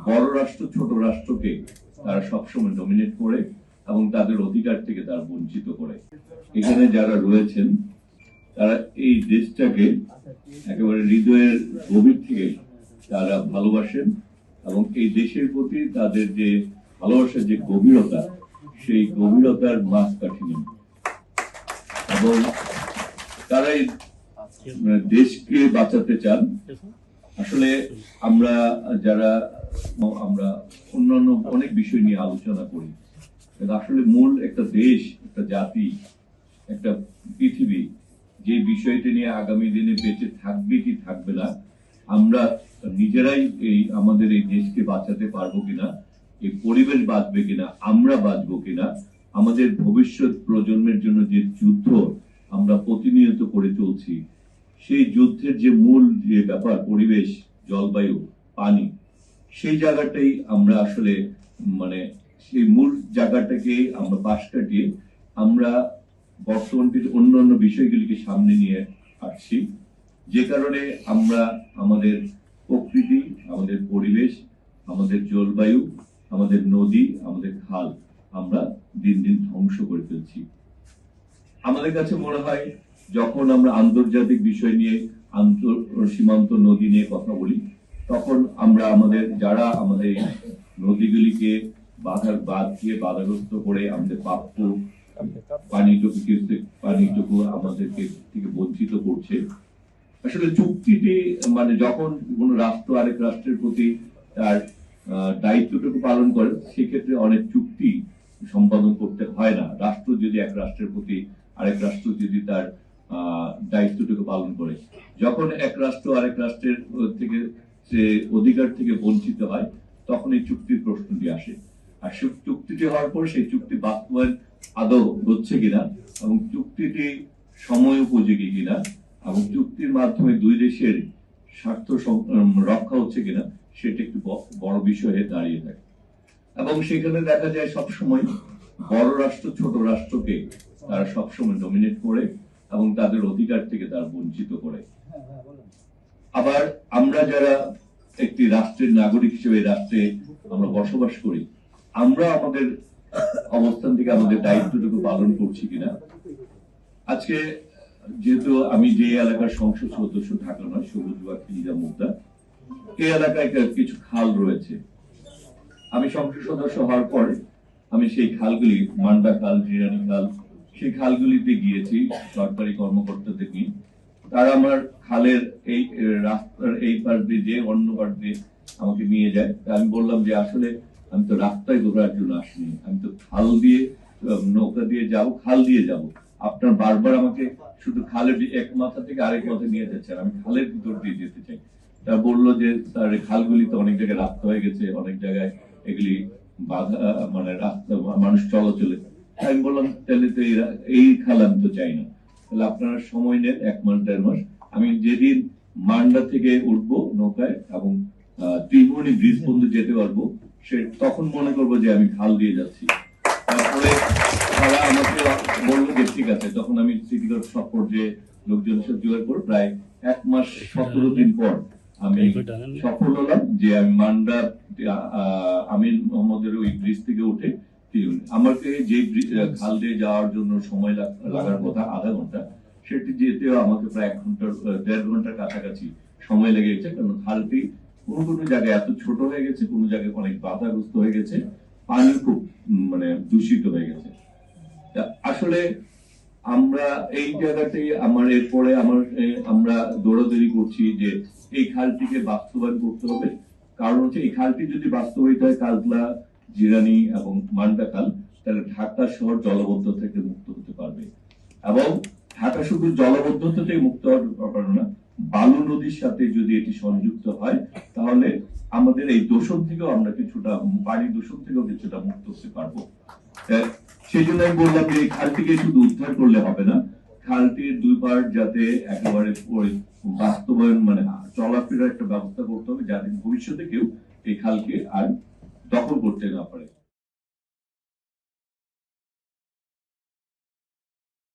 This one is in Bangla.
বড় রাষ্ট্র ছোট রাষ্ট্রকে তারা সবসময় ডমিনেট করে এবং তাদের অধিকার থেকে তারা বঞ্চিত করে। এখানে যারা রয়েছেন তারা এই দেশটাকে একেবারে হৃদয়ের গভীর থেকে তারা ভালোবাসেন এবং এই দেশের প্রতি তাদের যে ভালোবাসার যে গভীরতা, সেই গভীরতার মাপকাঠি নেই এবং তারা এই দেশকে বাঁচাতে চান। আসলে আমরা যারা আমরা অন্যান্য অনেক বিষয় নিয়ে আলোচনা করি, আসলে মূল একটা দেশ, একটা জাতি, একটা পৃথিবী যে বিষয়টা নিয়ে আগামী দিনে বেঁচে থাকবে কি থাকবে না, আমরা নিজেরাই এই আমাদের এই দেশকে বাঁচাতে পারবো কিনা, এই পরিবেশ বাঁচবে কিনা, আমরা বাঁচবো কিনা, আমাদের ভবিষ্যৎ প্রজন্মের জন্য যে যুদ্ধ আমরা প্রতিনিয়ত করে চলছি, সেই যুদ্ধের যে মূল যে ব্যাপার পরিবেশ, জলবায়ু, পানি, সেই জায়গাটাই আমরা আসলে সেই মূল জায়গাটাকে আমরা পাশ কাটিয়ে আমরা বর্তমান অন্যান্য বিষয়গুলিকে সামনে নিয়ে আসছি, যে কারণে আমরা আমাদের প্রকৃতি, আমাদের পরিবেশ, আমাদের জলবায়ু, আমাদের নদী, আমাদের খাল আমরা দিন দিন ধ্বংস করে ফেলছি। আমাদের কাছে মনে হয় যখন আমরা আন্তর্জাতিক বিষয় নিয়ে সীমান্ত নদী নিয়ে কথা বলি, তখন আমরা যারা আমাদের নদীগুলিকে বাধাগ্রস্ত করে আমাদের প্রাপ্য পানিটুকু আমাদেরকে থেকে বঞ্চিত করছে। আসলে চুক্তিটি যখন কোন রাষ্ট্র আরেক রাষ্ট্রের প্রতি তার দায়িত্বটুকু পালন করে, সেক্ষেত্রে অনেক চুক্তি সম্পাদন করতে হয় না। রাষ্ট্র যদি এক রাষ্ট্রের প্রতি আরেক রাষ্ট্র যদি তার দায়িত্বটুকু পালন করে, যখন এক রাষ্ট্র আরেক রাষ্ট্রের থেকে সে অধিকার থেকে বঞ্চিত হয়, তখন এই চুক্তির প্রশ্নটি আসে। আর সেই চুক্তিটি হওয়ার পর সেই চুক্তি বাস্তবায়ন আদৌ হচ্ছে কিনা এবং চুক্তিটি সময় উপযোগী কিনা এবং চুক্তির মাধ্যমে দুই দেশের স্বার্থ রক্ষা হচ্ছে কিনা, সেটা একটু বড় বিষয় হয়ে দাঁড়িয়ে থাকে। এবং সেখানে দেখা যায় সবসময় বড় রাষ্ট্র ছোট রাষ্ট্রকে তারা সবসময় ডমিনেট করে এবং তাদের অধিকার থেকে তারা বঞ্চিত করে। আবার আমরা যারা একটি রাষ্ট্রের নাগরিক হিসেবে রাষ্ট্রে আমরা বসবাস করি, আমরা আমাদের অবস্থান থেকে আমাদের দায়িত্বটুকু পালন করছি কিনা। আজকে যেহেতু আমি যে এলাকার সংসদ সদস্য, ঢাকা নয়, সবুজবাগ, খিলগা, মুগদা, এই এলাকায় কিছু খাল রয়েছে। আমি সংসদ সদস্য হওয়ার পর আমি সেই খালগুলি, মান্ডা খাল, জিরানি খাল, সেই খালগুলিতে গিয়েছি সরকারি কর্মকর্তাদের নিয়ে। তারা আমার খালের এই রাস্তার এই পার দিয়ে যে অন্য পার দিয়ে আমাকে নিয়ে যায়। আমি বললাম যে আসলে আমি তো রাস্তায় ঘোরার জন্য আসিনি, আমি তো খাল দিয়ে নৌকা দিয়ে যাব, খাল দিয়ে যাব। আপনার বারবার আমাকে শুধু খালের এক মাথা থেকে আরেক মাথা নিয়ে যাচ্ছেন, আমি খালের ভিতর দিয়ে যেতে চাই। তা বললো যে তার খালগুলি তো অনেক জায়গায় রাস্তা হয়ে গেছে, অনেক জায়গায় এগুলি বাধা রাস্তা মানুষ চলাচলে। আমি বললাম তাহলে তো এই খাল আমি তো চাই না, তাহলে আপনারা সময় নেন 1 মাস 1.5 মাস। আমি যেদিন মান্ডা থেকে উঠবো নৌকায় এবং ত্রিভুবনী ব্রিজ পর্যন্ত যেতে পারবো, তখন মনে করবো যে আমি খাল দিয়ে যাচ্ছি। তারপরে তারা আমাকে বললো যে ঠিক আছে। তখন আমি সিটি কর্পোরেশন সব পর্যায়ে লোকজনের সাথে জোগাড় করে প্রায় 1 মাস 17 দিন পর আমি সফল হলাম যে আমি মান্ডা আমিন মোহাম্মদের ওই ব্রিজ থেকে উঠে আমাকে যে খাল দিয়ে যাওয়ার জন্য সময় লাগার কথা আধা ঘন্টা, সেটি যেতেও আমাকে প্রায় 1 ঘন্টা 1.5 ঘন্টার কাছাকাছি সময় লেগে গেছে। কারণ খালটি কোনো জায়গায় এত ছোট হয়ে গেছে, কোনো জায়গায় অনেক বাধাগ্রস্ত হয়ে গেছে, পানি খুব দূষিত হয়ে গেছে। আসলে আমরা এই জায়গাতেই এরপরে আমরা দৌড়াদৌড়ি করছি যে এই খালটিকে বাস্তবায়ন করতে হবে। কারণ হচ্ছে এই খালটি যদি বাস্তবায়িত হয়, কালতলা, জিরানি এবং মান্ডা খাল, তাহলে ঢাকা শহর জলবদ্ধতা থেকে মুক্ত হতে পারবে। এবং ঢাকা শুধু জলবদ্ধতা থেকে মুক্ত হওয়ার পারবে না, বালু নদীর সাথে যদি এটি সংযুক্ত হয়, তাহলে আমাদের এই দূষণ থেকেও আমরা কিছুটা, পানি দূষণ থেকেও কিছুটা মুক্ত হতে পারবো। সেই জন্য আমি বললাম যে এই খালটিকে শুধু উদ্ধার করলে হবে না, খালটির 2 পার যাতে একেবারে বাস্তবায়ন চলাফেরার একটা ব্যবস্থা করতে হবে, যাতে ভবিষ্যতে কেউ এই খালকে আর দখল করতে না পারে।